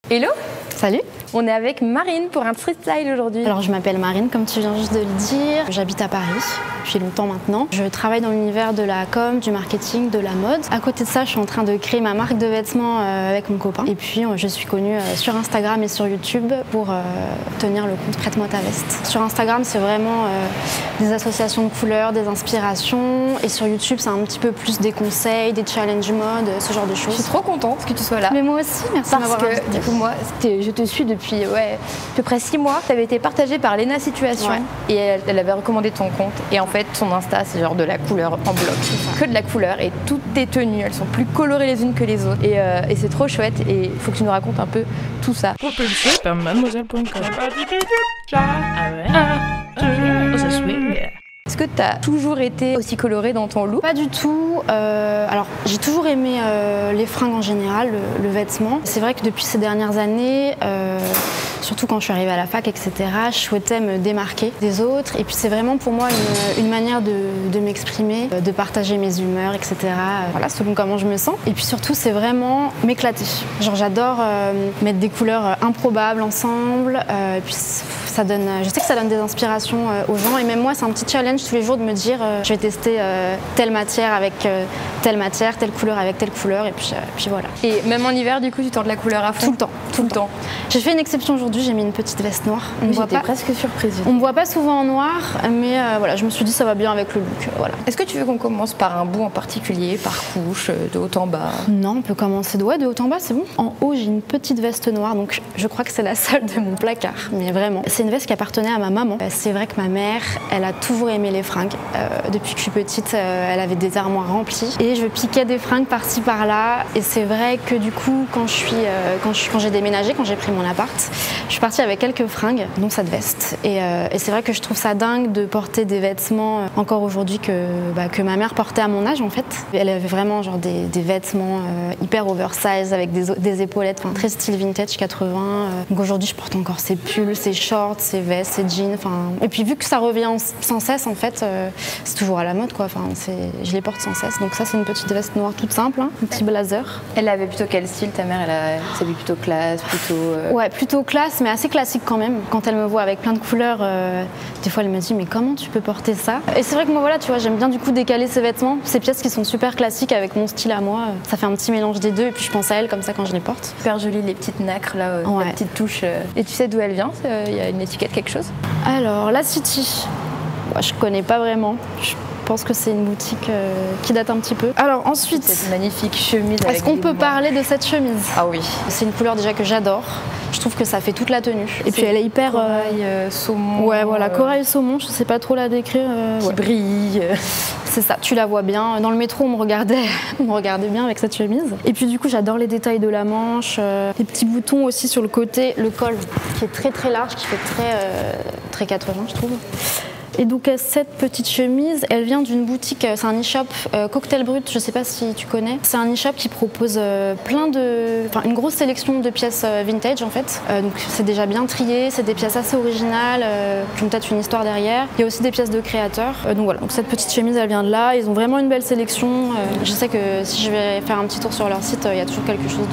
Hello! Salut! On est avec Marine pour un street style aujourd'hui. Alors je m'appelle Marine, comme tu viens juste de le dire. J'habite à Paris depuis longtemps maintenant. Je travaille dans l'univers de la com, du marketing, de la mode. À côté de ça, je suis en train de créer ma marque de vêtements avec mon copain. Et puis je suis connue sur Instagram et sur YouTube pour tenir le compte Prête-moi ta veste. Sur Instagram, c'est vraiment des associations de couleurs, des inspirations. Et sur YouTube, c'est un petit peu plus des conseils, des challenges mode, ce genre de choses. Je suis trop contente que tu sois là. Mais moi aussi, merci de m'avoir invitée. Du coup, moi, je te suis depuis à peu près 6 mois. Tu avais été partagée par Léna Situation et elle avait recommandé ton compte. Et en fait, son Insta, c'est genre de la couleur en bloc. Que de la couleur et toutes tes tenues, elles sont plus colorées les unes que les autres. Et c'est trop chouette et il faut que tu nous racontes un peu tout ça. Propulsé par mademoiselle.com. Ça swing. Est-ce que tu as toujours été aussi colorée dans ton look? Pas du tout. Alors, j'ai toujours aimé les fringues en général, le vêtement. C'est vrai que depuis ces dernières années, surtout quand je suis arrivée à la fac, etc., je souhaitais me démarquer des autres. Et puis c'est vraiment pour moi une manière de m'exprimer, de partager mes humeurs, etc. Voilà, selon comment je me sens. Et puis surtout, c'est vraiment m'éclater. Genre, j'adore mettre des couleurs improbables ensemble. Et puis ça donne, je sais que ça donne des inspirations aux gens. Et même moi, c'est un petit challenge tous les jours de me dire je vais tester telle matière avec telle matière, telle couleur avec telle couleur. Et puis voilà. Et même en hiver, du coup, tu tentes la couleur à fond? Tout le temps. J'ai fait une exception aujourd'hui, j'ai mis une petite veste noire. J'étais presque surprise. On me voit pas souvent en noir, mais voilà, je me suis dit ça va bien avec le look. Voilà. Est-ce que tu veux qu'on commence par un bout en particulier, par couche, de haut en bas? Non, on peut commencer de haut en bas, c'est bon. En haut, j'ai une petite veste noire, donc je crois que c'est la seule de mon placard, mais vraiment. C'est une veste qui appartenait à ma maman. C'est vrai que ma mère, elle a toujours aimé les fringues. Depuis que je suis petite, elle avait des armoires remplies et je piquais des fringues par-ci par-là. Et c'est vrai que du coup, quand j'ai déménagé, quand j'ai pris mon appart, je suis partie avec quelques fringues, dont cette veste. Et c'est vrai que je trouve ça dingue de porter des vêtements encore aujourd'hui que ma mère portait à mon âge en fait. Elle avait vraiment genre des vêtements hyper oversize avec des épaulettes, très style vintage 80. Donc aujourd'hui, je porte encore ces pulls, ces shorts, ces vestes, ces jeans. Et puis vu que ça revient sans cesse en fait, c'est toujours à la mode quoi. Je les porte sans cesse. Donc ça, c'est une petite veste noire toute simple, un petit blazer. Elle avait plutôt quel style ta mère? Elle avait plutôt classe, Ouais, plutôt classe, mais assez classique quand même. Quand elle me voit avec plein de couleurs, des fois elle me dit mais comment tu peux porter ça? Et c'est vrai que moi voilà, tu vois, j'aime bien du coup décaler ces vêtements, ces pièces qui sont super classiques avec mon style à moi. Ça fait un petit mélange des deux et puis je pense à elle comme ça quand je les porte. Super jolies les petites nacres là, les petites touches. Et tu sais d'où elle vient? Il y a une étiquette, quelque chose? Alors la City, je connais pas vraiment. Je pense que c'est une boutique qui date un petit peu. Alors ensuite, cette magnifique chemise. Est-ce qu'on peut parler de cette chemise? Ah oui. C'est une couleur déjà que j'adore. Je trouve que ça fait toute la tenue. Et puis elle est hyper corail, saumon. Ouais, voilà, corail saumon. Je sais pas trop la décrire. Qui brille. C'est ça. Tu la vois bien. Dans le métro, on me regardait bien avec cette chemise. Et puis du coup, j'adore les détails de la manche, les petits boutons aussi sur le côté, le col qui est très très large, qui fait très 80, je trouve. Et donc cette petite chemise, elle vient d'une boutique, c'est un e-shop Cocktail Brut, je sais pas si tu connais. C'est un e-shop qui propose une grosse sélection de pièces vintage en fait. Donc c'est déjà bien trié, c'est des pièces assez originales, qui ont peut-être une histoire derrière. Il y a aussi des pièces de créateurs. Donc voilà, donc cette petite chemise elle vient de là, ils ont vraiment une belle sélection. Je sais que si je vais faire un petit tour sur leur site, il y a toujours quelque chose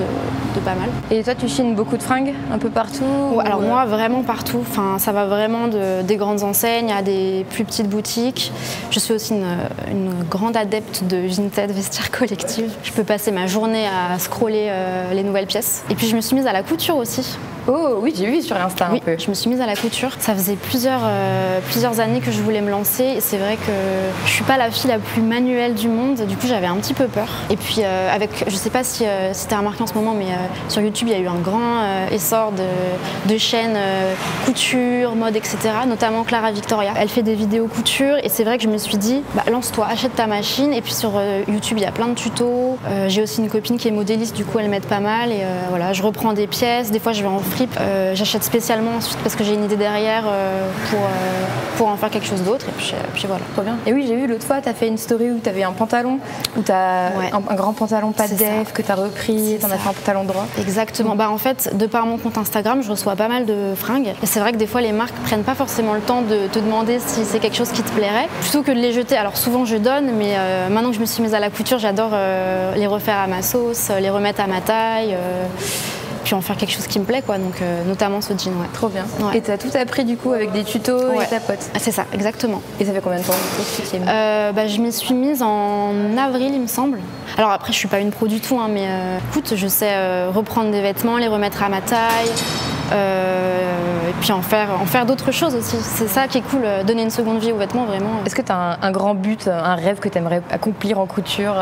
de pas mal. Et toi tu chines beaucoup de fringues un peu partout? Ouais, alors moi vraiment partout, ça va vraiment des grandes enseignes à des plus petites boutiques. Je suis aussi une grande adepte de vintage vestiaire collective. Je peux passer ma journée à scroller les nouvelles pièces. Et puis je me suis mise à la couture aussi. Oh oui, j'ai vu sur Insta un peu. Je me suis mise à la couture. Ça faisait plusieurs années que je voulais me lancer. Et c'est vrai que je suis pas la fille la plus manuelle du monde. Du coup, j'avais un petit peu peur. Et puis je sais pas si t'as remarqué en ce moment, mais sur YouTube, il y a eu un grand essor de chaînes couture, mode, etc. Notamment Clara Victoria. Elle fait des vidéos couture et c'est vrai que je me suis dit, lance-toi, achète ta machine. Et puis sur YouTube, il y a plein de tutos. J'ai aussi une copine qui est modéliste, du coup, elle m'aide pas mal. Et voilà, je reprends des pièces. Des fois, je vais en fripe. J'achète spécialement ensuite parce que j'ai une idée derrière pour en faire quelque chose d'autre. Et puis voilà. Trop bien. Et oui, j'ai vu l'autre fois, tu as fait une story où tu avais un pantalon, où tu as un grand pantalon pas de def que tu as repris, tu en as fait un pantalon droit. Exactement. En fait, de par mon compte Instagram, je reçois pas mal de fringues. Et c'est vrai que des fois, les marques prennent pas forcément le temps de te demander si c'est quelque chose qui te plairait, plutôt que de les jeter. Alors souvent, je donne, mais maintenant que je me suis mise à la couture, j'adore les refaire à ma sauce, les remettre à ma taille. puis en faire quelque chose qui me plaît, quoi. Donc notamment ce jean, ouais. Trop bien. Ouais. Et tu as tout appris du coup avec des tutos et ta pote. C'est ça, exactement. Et ça fait combien de temps que tu t'y es mis Je m'y suis mise en avril, il me semble. Alors après, je suis pas une pro du tout, hein, mais écoute, je sais reprendre des vêtements, les remettre à ma taille. Et puis en faire d'autres choses aussi. C'est ça qui est cool, donner une seconde vie aux vêtements, vraiment. Est-ce que tu as un grand but, un rêve que tu aimerais accomplir en couture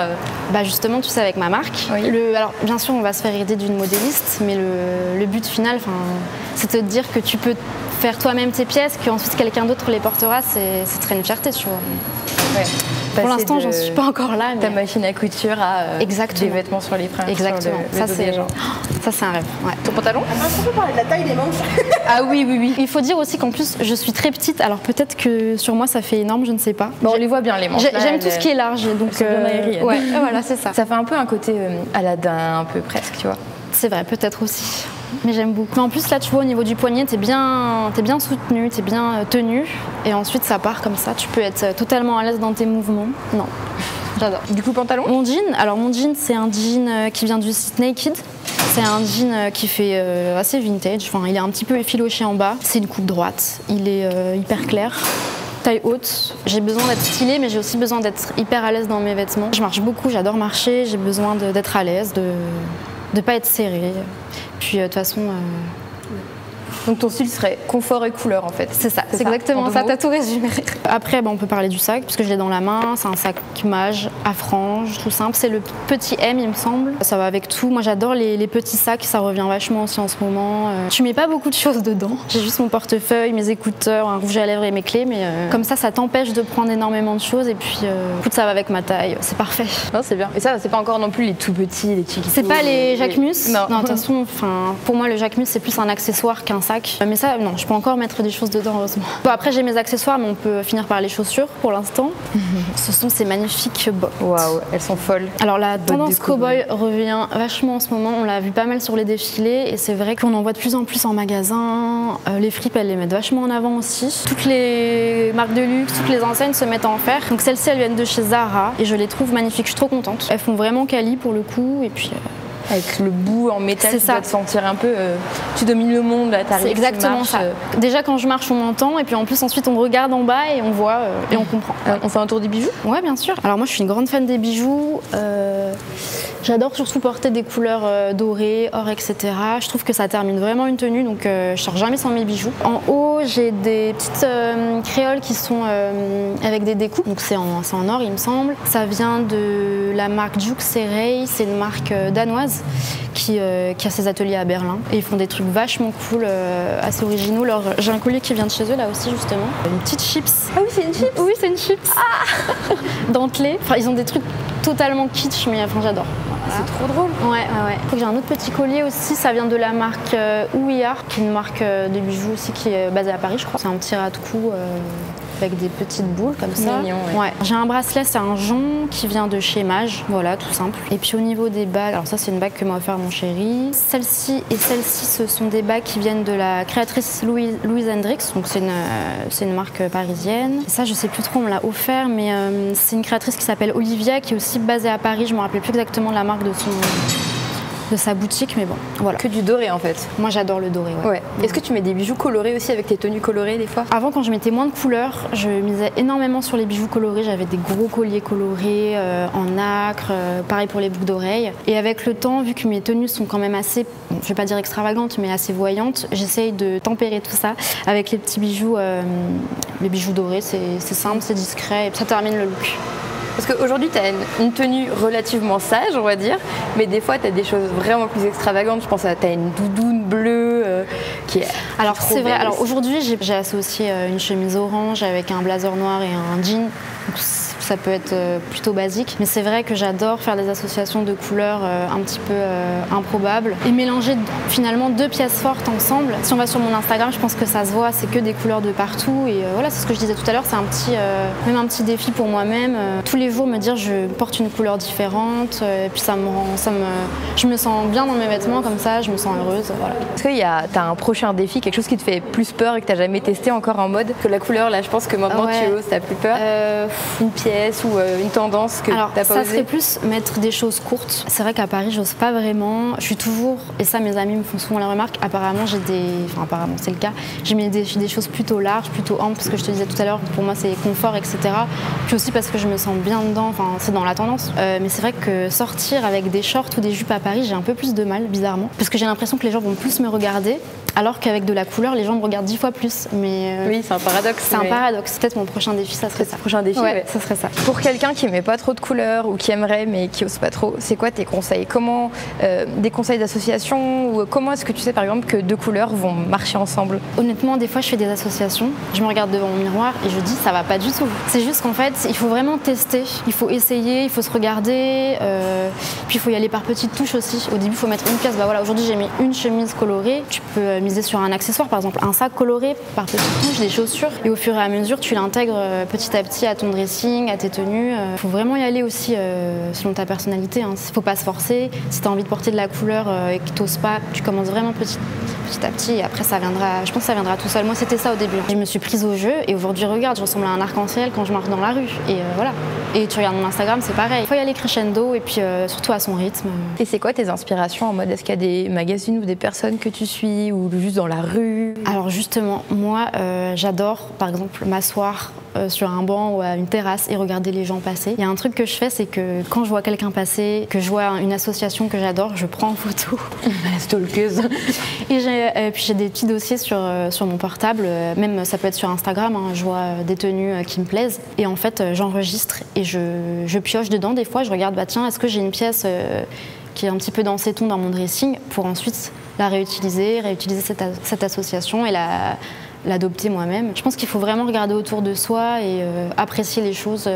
Justement, tu sais, avec ma marque. Oui. Alors bien sûr, on va se faire aider d'une modéliste, mais le but final, c'est de te dire que tu peux faire toi-même tes pièces, qu'ensuite quelqu'un d'autre les portera, c'est très une fierté, tu vois. Ouais. Pour l'instant, j'en suis pas encore là. Ta machine à couture à des vêtements sur les freins. Exactement. Ça, c'est un rêve. Ouais. Ton pantalon? Est-ce qu'on peut parler de la taille des manches? Ah oui, oui, oui. Il faut dire aussi qu'en plus, je suis très petite. Alors peut-être que sur moi, ça fait énorme, je ne sais pas. Bon, on les voit bien, les manches. J'aime tout ce qui est large. Donc, bien aériennes. ouais, voilà, c'est ça. Ça fait un peu un côté Aladdin, un peu presque, tu vois. C'est vrai, peut-être aussi. Mais j'aime beaucoup. Mais en plus, là, tu vois, au niveau du poignet, t'es bien soutenu, t'es bien tenu. Et ensuite, ça part comme ça. Tu peux être totalement à l'aise dans tes mouvements. Non, j'adore. Du coup, pantalon? Mon jean, c'est un jean qui vient du site Naked. C'est un jean qui fait assez vintage. Enfin, il est un petit peu effiloché en bas. C'est une coupe droite. Il est hyper clair. Taille haute, j'ai besoin d'être stylée, mais j'ai aussi besoin d'être hyper à l'aise dans mes vêtements. Je marche beaucoup, j'adore marcher, j'ai besoin d'être à l'aise, de ne pas être serrée. Puis de toute façon... Donc ton style serait confort et couleur en fait. C'est ça, c'est exactement ça, t'as tout résumé. Après, on peut parler du sac, parce que je l'ai dans la main. C'est un sac mage à franges, tout simple. C'est le petit M, il me semble. Ça va avec tout. Moi, j'adore les petits sacs, ça revient vachement aussi en ce moment. Tu mets pas beaucoup de choses dedans. J'ai juste mon portefeuille, mes écouteurs, un rouge à lèvres et mes clés, mais comme ça t'empêche de prendre énormément de choses. Et puis, écoute, ça va avec ma taille, c'est parfait. Non, c'est bien. Et ça, c'est pas encore non plus les tout petits, les chiquitos. C'est pas les Jacquemus. Non, de toute façon, pour moi, le Jacquemus, c'est plus un accessoire qu'un sac. Mais ça, non, je peux encore mettre des choses dedans, heureusement. Bon, après, j'ai mes accessoires, mais on peut finir par les chaussures pour l'instant. Ce sont ces magnifiques bottes. Waouh, elles sont folles. Alors, la tendance cow-boy revient vachement en ce moment. On l'a vu pas mal sur les défilés et c'est vrai qu'on en voit de plus en plus en magasin. Les fripes, elles les mettent vachement en avant aussi. Toutes les marques de luxe, toutes les enseignes se mettent à en faire. Donc, celles-ci, elles viennent de chez Zara et je les trouve magnifiques. Je suis trop contente. Elles font vraiment quali pour le coup et puis. Avec le bout en métal, tu dois te sentir un peu. Tu domines le monde, là, t'arrives. C'est exactement ça. Déjà, quand je marche, on m'entend, et puis en plus, ensuite, on regarde en bas et on voit et on comprend. On fait un tour des bijoux? Ouais, bien sûr. Alors, moi, je suis une grande fan des bijoux. J'adore surtout porter des couleurs dorées, or, etc. Je trouve que ça termine vraiment une tenue, donc je sors jamais sans mes bijoux. En haut, j'ai des petites créoles qui sont avec des découpes, donc c'est en or, il me semble. Ça vient de la marque Juxerei, c'est une marque danoise qui a ses ateliers à Berlin. Et ils font des trucs vachement cool, assez originaux. J'ai un collier qui vient de chez eux, là aussi, justement. Une petite chips. Ah oui, c'est une chips? Oui, c'est une chips. Ah dentelée. Enfin, ils ont des trucs totalement kitsch, mais enfin, j'adore. C'est trop drôle. Ouais. J'ai un autre petit collier aussi, ça vient de la marque Ouillard, qui est une marque de bijoux aussi qui est basée à Paris, je crois. C'est un petit ras de cou avec des petites boules comme ça. Mignon, ouais. J'ai un bracelet, c'est un jonc qui vient de chez Mage, voilà, tout simple. Et puis au niveau des bagues, alors ça c'est une bague que m'a offert mon chéri. Celle-ci et celle-ci, ce sont des bagues qui viennent de la créatrice Louise Hendrix, donc c'est une marque parisienne. Et ça, je sais plus trop, on me l'a offert, mais c'est une créatrice qui s'appelle Olivia, qui est aussi basée à Paris. Je me rappelais plus exactement de la marque de sa boutique, mais bon, voilà. Que du doré en fait. Moi j'adore le doré, ouais. Est-ce que tu mets des bijoux colorés aussi avec tes tenues colorées des fois? Avant, quand je mettais moins de couleurs, je misais énormément sur les bijoux colorés. J'avais des gros colliers colorés en nacre, pareil pour les boucles d'oreilles. Et avec le temps, vu que mes tenues sont quand même assez, je vais pas dire extravagantes, mais assez voyantes, j'essaye de tempérer tout ça avec les petits bijoux, les bijoux dorés. C'est simple, c'est discret et ça termine le look. Parce qu'aujourd'hui, tu as une tenue relativement sage, on va dire, mais des fois, tu as des choses vraiment plus extravagantes. Je pense que tu as une doudoune bleue qui est. Alors, c'est vrai. Alors, aujourd'hui, j'ai associé une chemise orange avec un blazer noir et un jean. Donc, ça peut être plutôt basique, mais c'est vrai que j'adore faire des associations de couleurs un petit peu improbables et mélanger finalement deux pièces fortes ensemble. Si on va sur mon Instagram, je pense que ça se voit, c'est que des couleurs de partout et voilà, c'est ce que je disais tout à l'heure, c'est même un petit défi pour moi-même. Tous les jours me dire je porte une couleur différente et puis je me sens bien dans mes vêtements comme ça, je me sens heureuse. Voilà. Est-ce que t'as un prochain défi, quelque chose qui te fait plus peur et que t'as jamais testé encore en mode? Que la couleur là, je pense que maintenant tu oses, t'as plus peur. Une pièce. pièce ou une tendance que Alors, t'as pas ça osé? serait plus mettre des choses courtes. C'est vrai qu'à Paris, j'ose pas vraiment. Je suis toujours, et ça mes amis me font souvent la remarque, apparemment apparemment c'est le cas, j'ai mis des choses plutôt larges, plutôt amples, parce que je te disais tout à l'heure, pour moi c'est confort, etc. Puis aussi parce que je me sens bien dedans, enfin c'est dans la tendance. Mais c'est vrai que sortir avec des shorts ou des jupes à Paris, j'ai un peu plus de mal, bizarrement. Parce que j'ai l'impression que les gens vont plus me regarder, alors qu'avec de la couleur, les gens me regardent 10 fois plus. Mais oui, c'est un paradoxe. C'est un paradoxe. Peut-être mon prochain défi, ça serait ça. Prochain défi, ouais, ça serait ça. Pour quelqu'un qui met pas trop de couleurs ou qui aimerait mais qui ose pas trop, c'est quoi tes conseils? Comment des conseils d'association ou comment est-ce que tu sais par exemple que deux couleurs vont marcher ensemble? Honnêtement, des fois je fais des associations, je me regarde devant mon miroir et je dis ça va pas du tout. C'est juste qu'en fait, il faut vraiment tester, il faut essayer, il faut se regarder, puis il faut y aller par petites touches aussi. Au début, il faut mettre une pièce. Bah voilà, aujourd'hui j'ai mis une chemise colorée. Tu peux miser sur un accessoire, par exemple un sac coloré par petites touches, des chaussures. Et au fur et à mesure, tu l'intègres petit à petit à ton dressing, à tes tenues. Il faut vraiment y aller aussi selon ta personnalité. Il ne faut pas se forcer. Si tu as envie de porter de la couleur et que tu n'oses pas, tu commences vraiment petit à petit et après ça viendra, je pense que ça viendra tout seul. Moi c'était ça au début. Je me suis prise au jeu et aujourd'hui regarde, je ressemble à un arc-en-ciel quand je marche dans la rue et voilà. Et tu regardes mon Instagram, c'est pareil. Il faut y aller crescendo et puis surtout à son rythme. Et c'est quoi tes inspirations en mode, est-ce qu'il y a des magazines ou des personnes que tu suis ou juste dans la rue? Alors justement, moi j'adore par exemple m'asseoir sur un banc ou à une terrasse et regarder les gens passer. Il y a un truc que je fais, c'est que quand je vois quelqu'un passer, que je vois une association que j'adore, je prends en photo. La stalkeuse. Et puis j'ai des petits dossiers sur mon portable, même ça peut être sur Instagram, hein, je vois des tenues qui me plaisent. Et en fait, j'enregistre et je pioche dedans. Des fois, je regarde, bah tiens, est-ce que j'ai une pièce qui est un petit peu dans ces tons dans mon dressing pour ensuite la réutiliser cette association et l'adopter moi-même. Je pense qu'il faut vraiment regarder autour de soi et apprécier les choses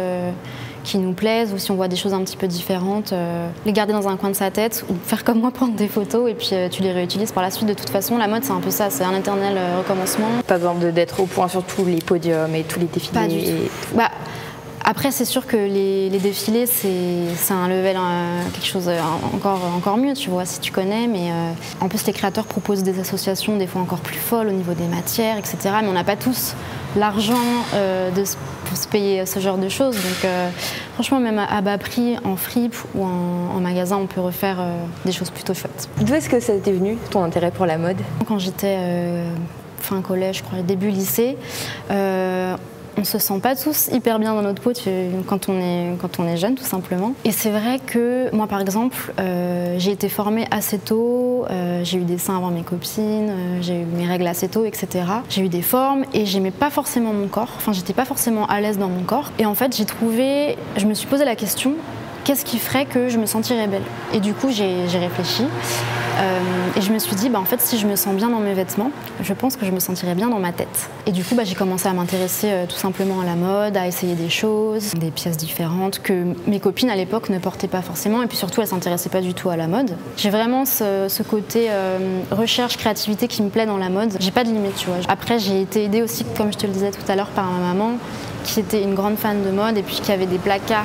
qui nous plaisent ou si on voit des choses un petit peu différentes, les garder dans un coin de sa tête ou faire comme moi, prendre des photos et puis tu les réutilises par la suite. De toute façon, la mode c'est un peu ça, c'est un éternel recommencement. Pas besoin d'être au point sur tous les podiums et tous les défilés. Pas du tout. Bah, après, c'est sûr que les défilés, c'est un level, quelque chose encore mieux, tu vois, si tu connais. Mais en plus, les créateurs proposent des associations des fois encore plus folles au niveau des matières, etc. Mais on n'a pas tous l'argent pour se payer ce genre de choses. Donc, franchement, même à bas prix, en fripe ou en magasin, on peut refaire des choses plutôt chouettes. D'où est-ce que ça t'est venu, ton intérêt pour la mode? Quand j'étais fin collège, je crois, début lycée, on se sent pas tous hyper bien dans notre peau quand on est jeune, tout simplement. Et c'est vrai que moi, par exemple, j'ai été formée assez tôt, j'ai eu des seins avant mes copines, j'ai eu mes règles assez tôt, etc. J'ai eu des formes et j'aimais pas forcément mon corps, enfin j'étais pas forcément à l'aise dans mon corps. Et en fait, je me suis posé la question, qu'est-ce qui ferait que je me sentirais belle? Et du coup, j'ai réfléchi. Et je me suis dit, en fait, si je me sens bien dans mes vêtements, je pense que je me sentirais bien dans ma tête. Et du coup, j'ai commencé à m'intéresser tout simplement à la mode, à essayer des choses, des pièces différentes que mes copines à l'époque ne portaient pas forcément. Et puis surtout, elles ne s'intéressaient pas du tout à la mode. J'ai vraiment ce côté recherche, créativité qui me plaît dans la mode. J'ai pas de limite, tu vois. Après, j'ai été aidée aussi, comme je te le disais tout à l'heure, par ma maman, qui était une grande fan de mode et puis qui avait des placards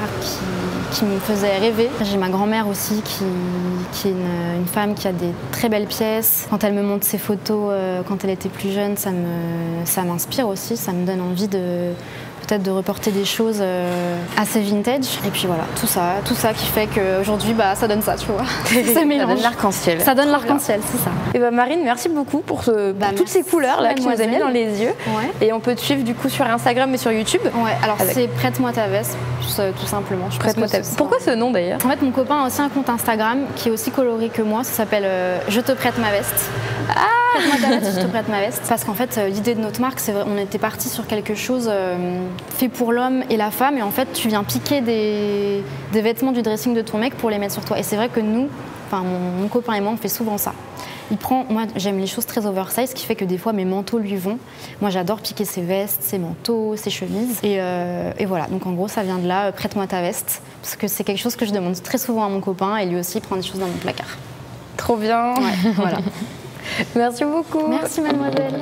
qui me faisaient rêver. J'ai ma grand-mère aussi qui est une femme qui a des très belles pièces. Quand elle me montre ses photos quand elle était plus jeune, ça m'inspire aussi, ça me donne envie peut-être de reporter des choses assez vintage. Et puis voilà, tout ça qui fait qu'aujourd'hui, ça donne ça, tu vois. Ça donne l'arc-en-ciel. Ça donne l'arc-en-ciel, c'est ça. Et Marine, merci beaucoup pour toutes ces couleurs là que tu nous as mis dans les yeux. Ouais. Et on peut te suivre du coup sur Instagram et sur YouTube. Ouais, alors c'est Prête-moi ta veste, tout simplement. Prête-moi ta veste. Pourquoi ce nom d'ailleurs? En fait, mon copain a aussi un compte Instagram qui est aussi coloré que moi. Ça s'appelle Je te prête ma veste. Ah, prête-moi ta veste, je te prête ma veste. Parce qu'en fait, l'idée de notre marque, c'est on était parti sur quelque chose fait pour l'homme et la femme. Et en fait, tu viens piquer des vêtements du dressing de ton mec pour les mettre sur toi. Et c'est vrai que nous, mon copain et moi, on fait souvent ça. Moi, j'aime les choses très oversize, ce qui fait que des fois, mes manteaux lui vont. Moi, j'adore piquer ses vestes, ses manteaux, ses chemises. Et voilà, donc en gros, ça vient de là, prête-moi ta veste. Parce que c'est quelque chose que je demande très souvent à mon copain et lui aussi prend des choses dans mon placard. Trop bien. Ouais, voilà. Merci beaucoup. Merci, mademoiselle.